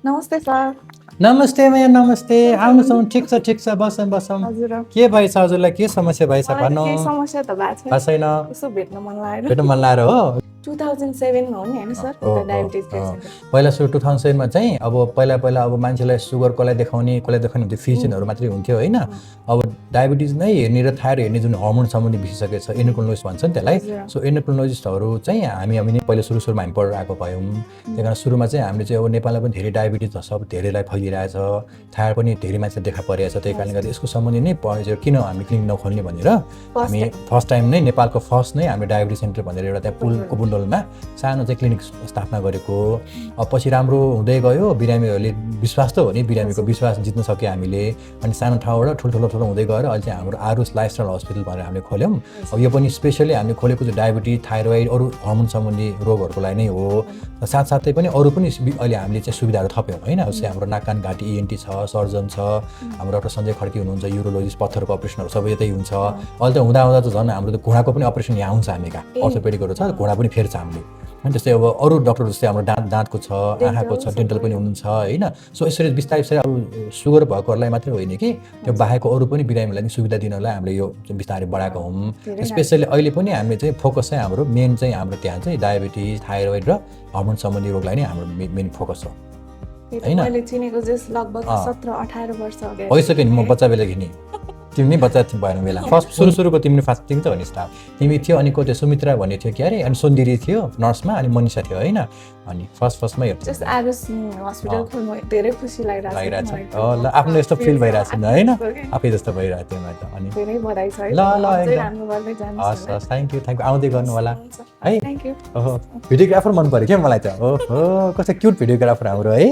नमस्ते सर। नमस्ते मैया नमस्ते आउनुहोस् ठिक छ बसौँ हजुर के भएछ हजुरलाई के समस्या भएछ भन्नु केही समस्या त भएको छैन यसो भेट्न मन लागेर भेट्न मन लागेर हो 2007 मा हो नि हैन सर उता डायबिटिज पेशेन्ट पहिला सुरु 2007 मा चाहिँ अब पहिला अब मान्छेलाई सुगर कसलाई देखाउने त्यो फिजिशियनहरु मात्रै हुन्थ्यो हैन अब डायबिटिज नै हेर्ने र थायराइड हेर्ने जुन हर्मोन सम्बन्धी विशेषज्ञ छ एन्डोक्रिनोलोजिस्ट भन्छ नि त्यसलाई सो एन्डोक्रिनोलोजिस्टहरु चाहिँ हामी नै पहिला सुरुमा हामी पढेर आएको भयौं त्यही कारण सुरुमा चाहिँ हामीले चाहिँ अब नेपालमा पनि धेरै डायबिटिज छ सब धेरैलाई फैलिरहेछ थायराइड पनि धेरै मान्छे देखा परिरहेछ त्यही कारणले गर्दा यसको सम्बन्धी नै पढेर किन हामी क्लिनिक नखोल्ने भनेर हामी फर्स्ट टाइम नै नेपालको फर्स्ट नै हामी डायबिटिज सेन्टर भनेर एउटा त्यहाँ पुलको बुन्डलमा सानो चाहिँ क्लिनिक स्थापना गरेको अब पछि राम्रो हुँदै गयो बिरामीहरूले विश्वास त हो नि बिरामीको विश्वास जित्न सक्यो हामीले अनि सानो ठाउँबाट ठुल्ठुलो हुँदै गएर अहिले चाहिँ हाम्रो आरुष लाइफस्टाइल हस्पिटल भनेर हामीले खोल्यौं अब यो पनि स्पेशली हामीले खोलेको चाहिँ डायबिटिज थाइरोइड अरू हर्मोन सम्बन्धी रोगहरुको लागि नै हो साथसाथै पनि अरू पनि अहिले हामीले चाहिँ सुविधाहरु थप्यौं हैन जस्तै हाम्रो नाक कान घाँटी ENT छ सर्जन छ हाम्रो डाक्टर सञ्जय खड्की हुनुहुन्छ युरोलोजिस्ट पत्थरको अपरेसनहरु सबै यतै हुन्छ अहिले त हुँदा त झन् हाम्रो त घुँडाको पनि अपरेसन यहाँ हुन्छ हामीका अर्थोपेडिकहरु छ घुँडा पनि फेर्छ हामीले अनि त्यस्तै अब अरू डाक्टर जस्तै हाम्रो दाँतको छ आँखाको छ डेन्टल पनि हुनुहुन्छ हैन सो यसरी बिस्तारै अब सुगर भएकोहरुलाई मात्रै होइन कि त्यो बाहेकको अरू पनि बिरामीलाई नि सुविधा दिनलाई हामीले यो बिस्तारै बढाएको हौं स्पेशली अहिले पनि हामीले चाहिँ फोकस चाहिँ हाम्रो मेन चाहिँ हाम्रो त्यहाँ चाहिँ डायबिटिज थाइरोइड र हर्मोन सम्बन्धी रोगलाई नै हाम्रो मेन फोकस हो हैन मैले चिनेको जस लगभग 17-18 वर्ष अगाडि भइसक्यो नि म बच्चा बेला घिनी तिमी बच्चा भएन बेला फर्स्ट सुरुको तिमीले फास्ट तिमी त हो नि स्टाफ तिमी थियो अनि को त्यो सुमित्रा भन्ने थियो के अरे अनि सोन्दिरी थियो नर्समा अनि मनिषा थियो हैन अनि फर्स्टमा हेर्छु जस्ट आरुष हस्पिटल खोल्नु धेरै खुसी लागिरहेछ ल आफ्नो यस्तो फिल भइरहेछ नि हैन आफै जस्तो भइरहेछ तिमीलाई त अनि धेरै बधाई छ है ल एकदम राम्रो गर्दै जानुहोस् हस् थ्यांक यू आउँदै गर्नु होला है थ्यांक यू ओहो भिडियोग्राफर मन पर्यो के मलाई त ओहो कस्तो क्यूट भिडियोग्राफर हाम्रो है